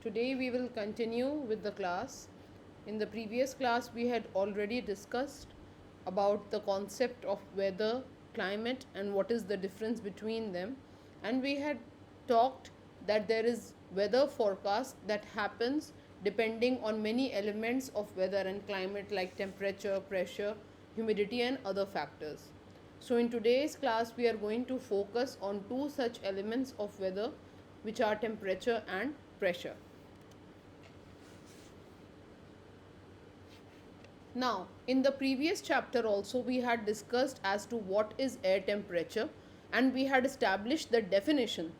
Today we will continue with the class. In the previous class, we had already discussed about the concept of weather, climate, and what is the difference between them. And we had talked that there is weather forecast that happens depending on many elements of weather and climate like temperature, pressure, humidity, and other factors. So, in today's class, we are going to focus on two such elements of weather, which are temperature and pressure. Now, in the previous chapter also we had discussed as to what is air temperature, and we had established the definition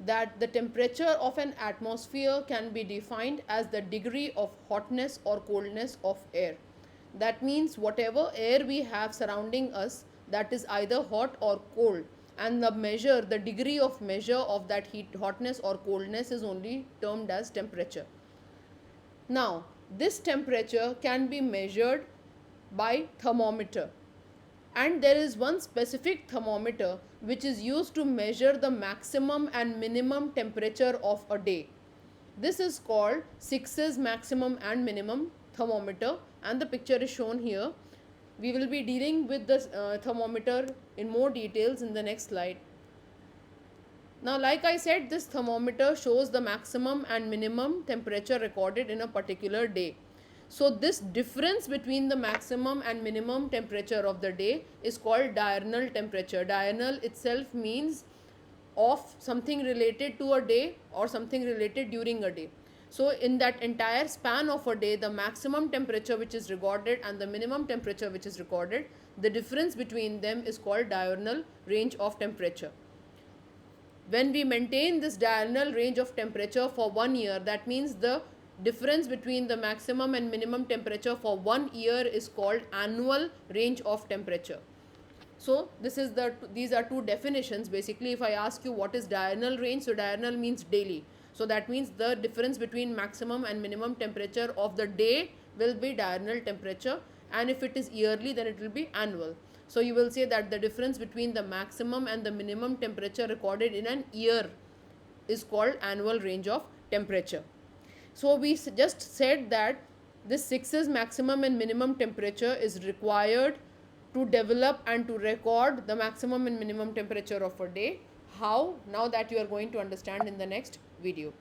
that the temperature of an atmosphere can be defined as the degree of hotness or coldness of air. That means whatever air we have surrounding us, that is either hot or cold, and the degree of measure of that hotness or coldness is only termed as temperature. Now, this temperature can be measured by thermometer, and there is one specific thermometer which is used to measure the maximum and minimum temperature of a day. This is called 6's maximum and minimum thermometer, and the picture is shown here. We will be dealing with this thermometer in more details in the next slide. Now, like I said, this thermometer shows the maximum and minimum temperature recorded in a particular day. So, this difference between the maximum and minimum temperature of the day is called diurnal temperature. Diurnal itself means of something related to a day or something related during a day. So, in that entire span of a day, the maximum temperature which is recorded and the minimum temperature which is recorded, the difference between them is called diurnal range of temperature. When we maintain this diurnal range of temperature for 1 year, that means the difference between the maximum and minimum temperature for 1 year is called annual range of temperature. So these are two definitions. Basically, if I ask you what is diurnal range, so diurnal means daily. So that means the difference between maximum and minimum temperature of the day will be diurnal temperature, and if it is yearly, then it will be annual. So you will say that the difference between the maximum and the minimum temperature recorded in an year is called annual range of temperature. So we just said that this 6's maximum and minimum temperature is required to develop and to record the maximum and minimum temperature of a day. How? Now that you are going to understand in the next video.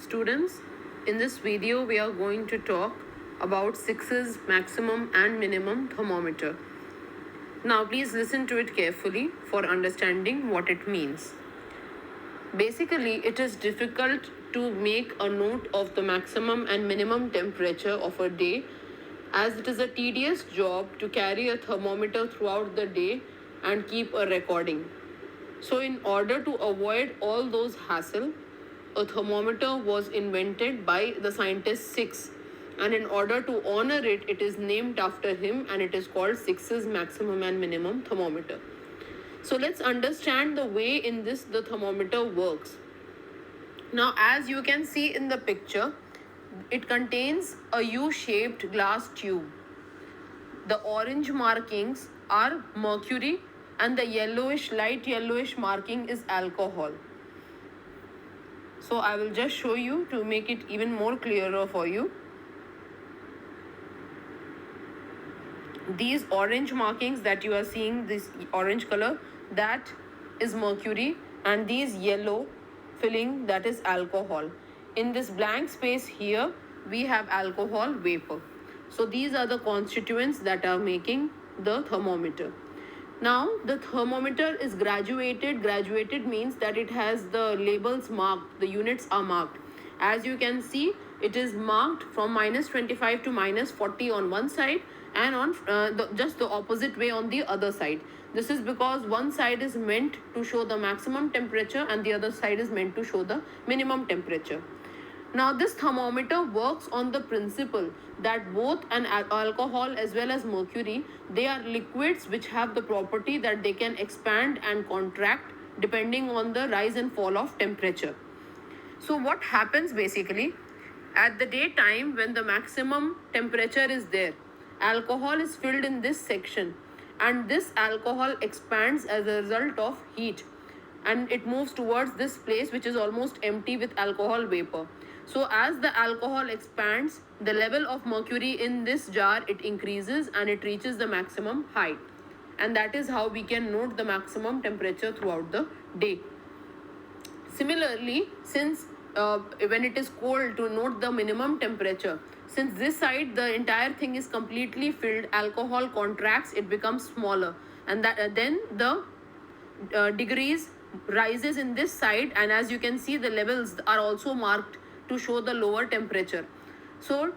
Students, in this video we are going to talk about 6's maximum and minimum thermometer. Now please listen to it carefully for understanding what it means. Basically, it is difficult to make a note of the maximum and minimum temperature of a day, as it is a tedious job to carry a thermometer throughout the day and keep a recording. So in order to avoid all those hassle, a thermometer was invented by the scientist 6, and in order to honor it, it is named after him, and it is called 6's maximum and minimum thermometer. So let's understand the way in this the thermometer works. Now, as you can see in the picture, it contains a U-shaped glass tube. The orange markings are mercury, and the light yellowish marking is alcohol. So I will just show you to make it even more clearer for you. These orange markings that you are seeing, this orange color, that is mercury, and these yellow filling, that is alcohol. In this blank space here, we have alcohol vapor. So these are the constituents that are making the thermometer. Now the thermometer is graduated. Graduated means that it has the labels marked, the units are marked. As you can see, it is marked from -25 to -40 on one side, and on just the opposite way on the other side. This is because one side is meant to show the maximum temperature and the other side is meant to show the minimum temperature. Now this thermometer works on the principle that both an alcohol as well as mercury, they are liquids which have the property that they can expand and contract depending on the rise and fall of temperature. So what happens basically, at the daytime when the maximum temperature is there, alcohol is filled in this section, and this alcohol expands as a result of heat, and it moves towards this place which is almost empty with alcohol vapor. So as the alcohol expands, the level of mercury in this jar, it increases and it reaches the maximum height. And that is how we can note the maximum temperature throughout the day. Similarly, since when it is cold, to note the minimum temperature, since this side the entire thing is completely filled, alcohol contracts, it becomes smaller, and that then the degrees rises in this side, and as you can see the levels are also marked to show the lower temperature. So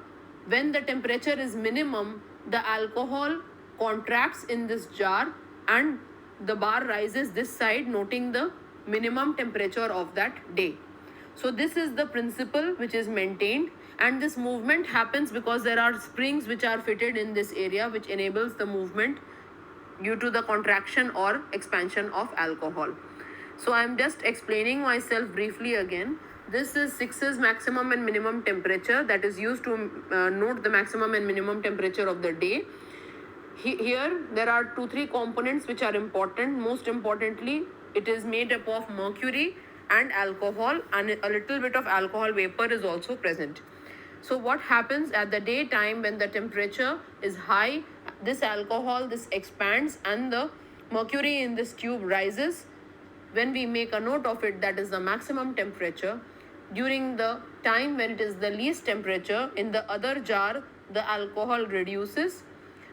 when the temperature is minimum, the alcohol contracts in this jar and the bar rises this side, noting the minimum temperature of that day. So this is the principle which is maintained, and this movement happens because there are springs which are fitted in this area which enables the movement due to the contraction or expansion of alcohol. So I am just explaining myself briefly again. This is 6's maximum and minimum temperature that is used to note the maximum and minimum temperature of the day. Here there are 2-3 components which are important. Most importantly, it is made up of mercury and alcohol, and a little bit of alcohol vapor is also present. So what happens at the daytime when the temperature is high, this alcohol, this expands and the mercury in this tube rises. When we make a note of it, that is the maximum temperature. During the time when it is the least temperature, in the other jar the alcohol reduces,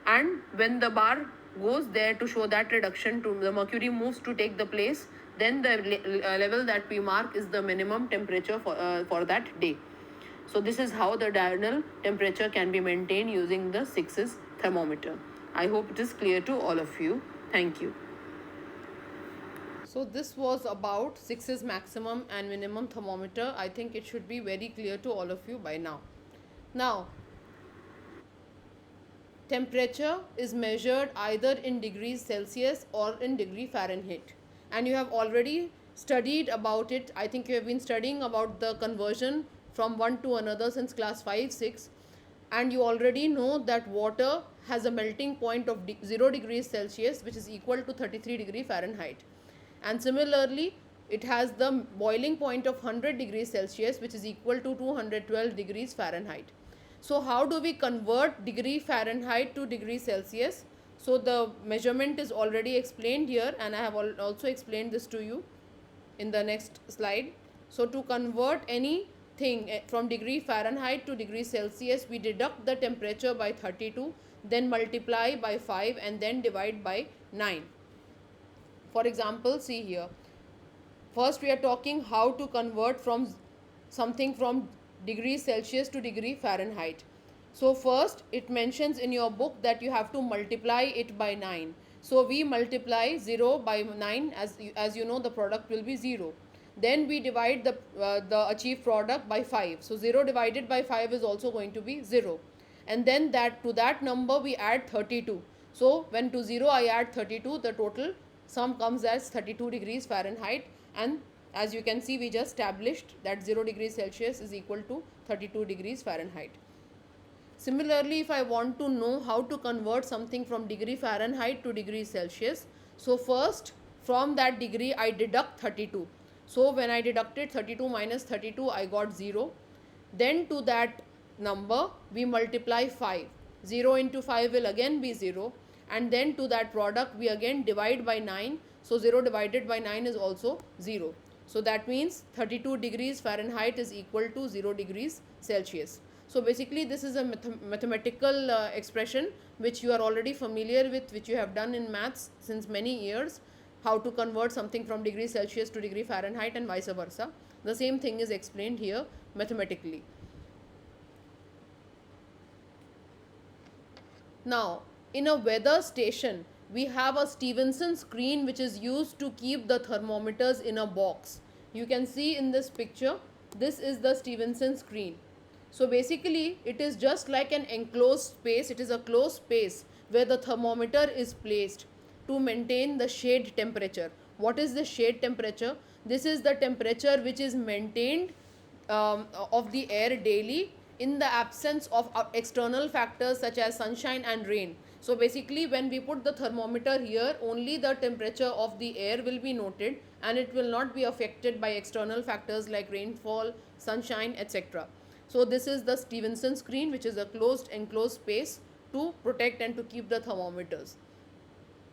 and when the bar goes there to show that reduction, to the mercury moves to take the place, then the level that we mark is the minimum temperature for that day. So this is how the diurnal temperature can be maintained using the 6's thermometer. I hope it is clear to all of you. Thank you. So this was about 6's maximum and minimum thermometer. I think it should be very clear to all of you by now. Now, temperature is measured either in degrees Celsius or in degree Fahrenheit, and you have already studied about it. I think you have been studying about the conversion from one to another since class 5-6, and you already know that water has a melting point of 0 degrees Celsius, which is equal to 33 degrees Fahrenheit, and similarly it has the boiling point of 100 degrees Celsius, which is equal to 212 degrees Fahrenheit. So how do we convert degree Fahrenheit to degree Celsius? So the measurement is already explained here, and I have also explained this to you in the next slide. So to convert anything from degree Fahrenheit to degree Celsius, we deduct the temperature by 32, then multiply by 5 and then divide by 9. For example, see here. First we are talking how to convert from something from degree Celsius to degree Fahrenheit. So first it mentions in your book that you have to multiply it by 9. So we multiply 0 by 9, as you know the product will be 0. Then we divide the achieved product by 5. So 0 divided by 5 is also going to be 0. And then to that number we add 32. So when to 0 I add 32, the total sum comes as 32 degrees Fahrenheit, and as you can see we just established that 0 degrees Celsius is equal to 32 degrees Fahrenheit. Similarly, if I want to know how to convert something from degree Fahrenheit to degree Celsius, so first from that degree I deduct 32. So when I deducted 32 minus 32, I got 0. Then to that number we multiply 5. 0 into 5 will again be 0. And then to that product we again divide by 9. So 0 divided by 9 is also 0. So that means 32 degrees Fahrenheit is equal to 0 degrees Celsius. So basically this is a mathematical expression which you are already familiar with, which you have done in maths since many years, how to convert something from degree Celsius to degree Fahrenheit and vice versa. The same thing is explained here mathematically. Now, in a weather station, we have a Stevenson screen which is used to keep the thermometers in a box. You can see in this picture, this is the Stevenson screen. So basically it is just like an enclosed space. It is a closed space where the thermometer is placed to maintain the shade temperature. What is the shade temperature? This is the temperature which is maintained of the air daily in the absence of external factors such as sunshine and rain. So basically when we put the thermometer here, only the temperature of the air will be noted and it will not be affected by external factors like rainfall, sunshine, etc. So this is the Stevenson screen, which is a closed enclosed space to protect and to keep the thermometers.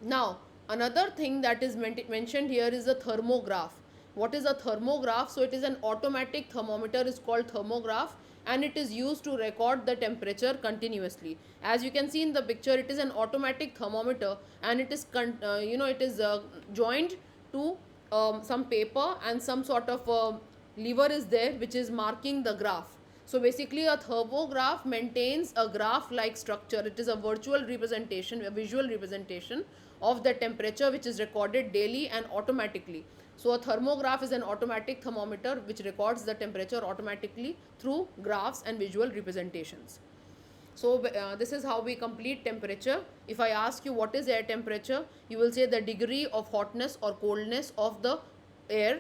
Now, another thing that is mentioned here is a thermograph. What is a thermograph? So, it is an automatic thermometer, is called thermograph, and it is used to record the temperature continuously. As you can see in the picture, it is an automatic thermometer, and it is joined to some paper, and some sort of lever is there which is marking the graph. So basically a thermograph maintains a graph like structure. It is a virtual representation, a visual representation of the temperature which is recorded daily and automatically. So a thermograph is an automatic thermometer which records the temperature automatically through graphs and visual representations. So this is how we complete temperature. If I ask you what is air temperature, you will say the degree of hotness or coldness of the air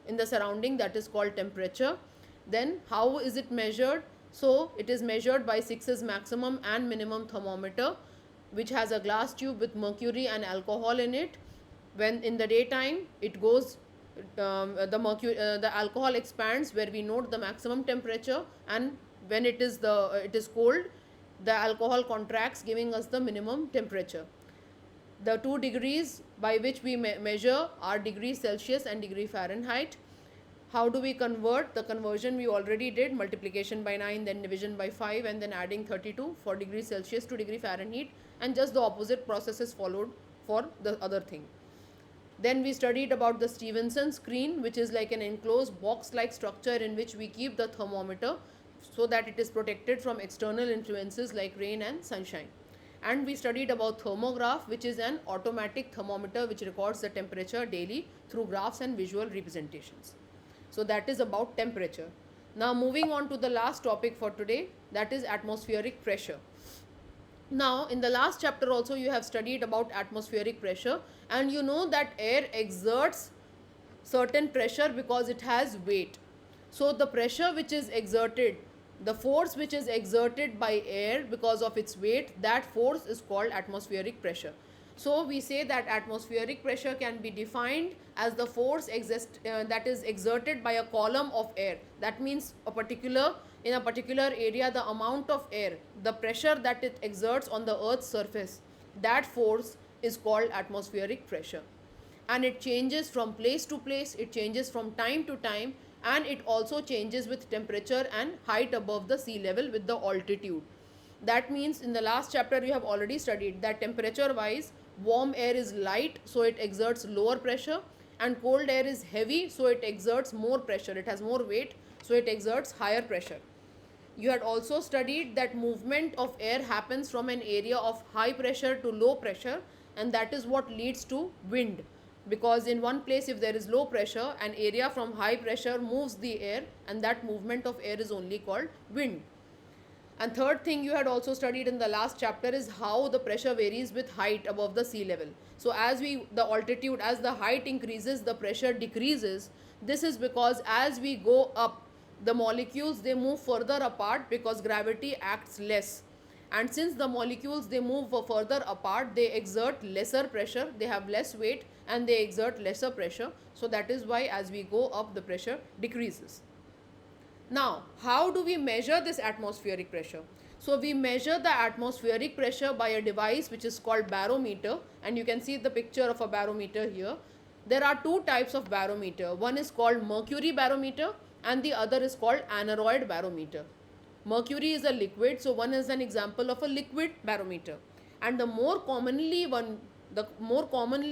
in the surrounding, that is called temperature. Then how is it measured? So it is measured by 6's maximum and minimum thermometer, which has a glass tube with mercury and alcohol in it. When in the daytime it goes, the alcohol expands where we note the maximum temperature, and when it is cold, the alcohol contracts, giving us the minimum temperature. The 2 degrees by which we measure are degree Celsius and degree Fahrenheit. How do we convert? The conversion we already did, multiplication by 9, then division by 5, and then adding 32 for degree Celsius to degree Fahrenheit, and just the opposite process is followed for the other thing. Then we studied about the Stevenson screen, which is like an enclosed box-like structure in which we keep the thermometer so that it is protected from external influences like rain and sunshine. And we studied about thermograph, which is an automatic thermometer which records the temperature daily through graphs and visual representations. So that is about temperature. Now moving on to the last topic for today, that is atmospheric pressure. Now in the last chapter also you have studied about atmospheric pressure, and you know that air exerts certain pressure because it has weight. So the pressure which is exerted, the force which is exerted by air because of its weight, that force is called atmospheric pressure. So we say that atmospheric pressure can be defined as the force that is exerted by a column of air. That means in a particular area, the amount of air, the pressure that it exerts on the earth's surface, that force is called atmospheric pressure. And it changes from place to place, it changes from time to time, and it also changes with temperature and height above the sea level with the altitude. That means in the last chapter we have already studied that temperature wise, warm air is light, so it exerts lower pressure, and cold air is heavy, so it exerts more pressure, it has more weight, so it exerts higher pressure. You had also studied that movement of air happens from an area of high pressure to low pressure, and that is what leads to wind. Because in one place, if there is low pressure, an area from high pressure moves the air, and that movement of air is only called wind. And third thing you had also studied in the last chapter is how the pressure varies with height above the sea level. So as the height increases, the pressure decreases. This is because as we go up, the molecules, they move further apart because gravity acts less. And since the molecules, they move further apart, they exert lesser pressure, they have less weight, and they exert lesser pressure. So that is why as we go up, the pressure decreases. Now, how do we measure this atmospheric pressure? So we measure the atmospheric pressure by a device which is called barometer, and you can see the picture of a barometer here. There are 2 types of barometer. One is called mercury barometer and the other is called aneroid barometer. Mercury is a liquid, so one is an example of a liquid barometer. And the more commonly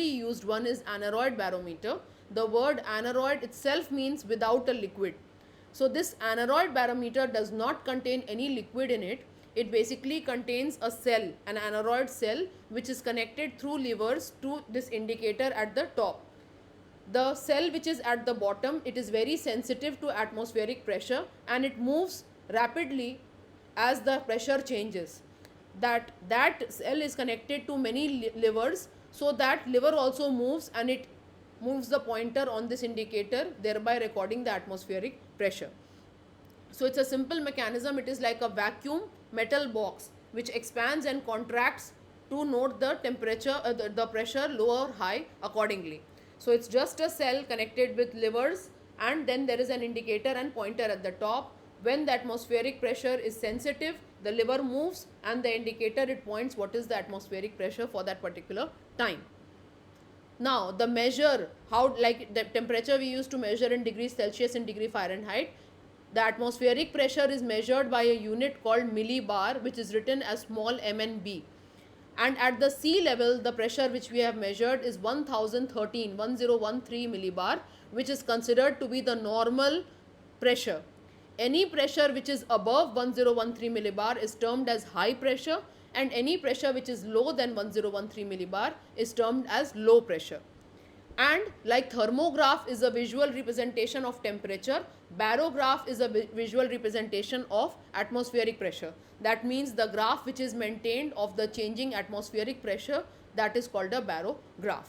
used one is aneroid barometer. The word aneroid itself means without a liquid. So this aneroid barometer does not contain any liquid in it. It basically contains a cell, an aneroid cell, which is connected through levers to this indicator at the top. The cell which is at the bottom, it is very sensitive to atmospheric pressure and it moves rapidly as the pressure changes. That cell is connected to many levers, so that lever also moves and it moves the pointer on this indicator, thereby recording the atmospheric pressure. So it's a simple mechanism. It is like a vacuum metal box which expands and contracts to note the temperature, the pressure low or high accordingly. So it's just a cell connected with levers, and then there is an indicator and pointer at the top. When the atmospheric pressure is sensitive, the lever moves and the indicator, it points what is the atmospheric pressure for that particular time. Now the measure, how, like the temperature we used to measure in degrees Celsius and degree Fahrenheit, the atmospheric pressure is measured by a unit called millibar, which is written as small mnb. And at the sea level, the pressure which we have measured is 1013 millibar, which is considered to be the normal pressure. Any pressure which is above 1013 millibar is termed as high pressure, and any pressure which is low than 1013 millibar is termed as low pressure. And like thermograph is a visual representation of temperature, barograph is a visual representation of atmospheric pressure. That means the graph which is maintained of the changing atmospheric pressure, that is called a barograph.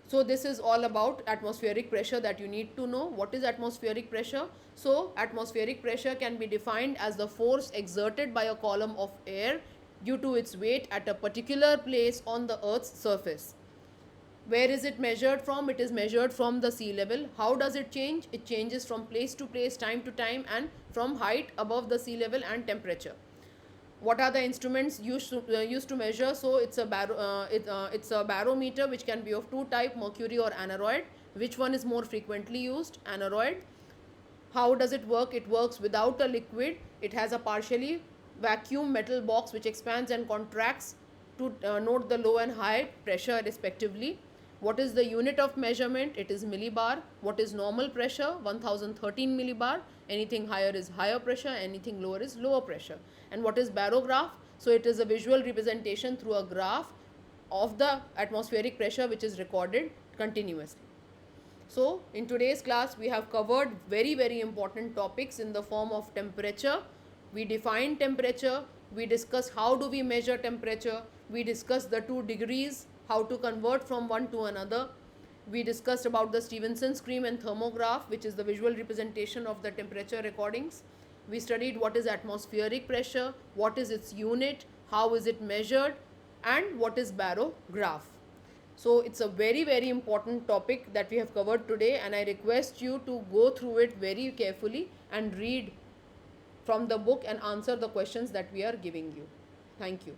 So this is all about atmospheric pressure that you need to know. What is atmospheric pressure? So atmospheric pressure can be defined as the force exerted by a column of air due to its weight at a particular place on the Earth's surface. Where is it measured from? It is measured from the sea level. How does it change? It changes from place to place, time to time, and from height above the sea level and temperature. What are the instruments used to measure? So it's a barometer, which can be of two type, mercury or aneroid. Which one is more frequently used? Aneroid. How does it work? It works without a liquid. It has a partially vacuum metal box which expands and contracts to note the low and high pressure respectively. What is the unit of measurement? It is millibar. What is normal pressure? 1013 millibar. Anything higher is higher pressure, anything lower is lower pressure. And what is barograph? So it is a visual representation through a graph of the atmospheric pressure which is recorded continuously. So in today's class we have covered very important topics in the form of temperature. We defined temperature, we discussed how do we measure temperature, we discussed the 2 degrees, how to convert from one to another. We discussed about the Stevenson screen and thermograph, which is the visual representation of the temperature recordings. We studied what is atmospheric pressure, what is its unit, how is it measured, and what is barograph. So it's a very important topic that we have covered today, and I request you to go through it very carefully and read from the book and answer the questions that we are giving you. Thank you.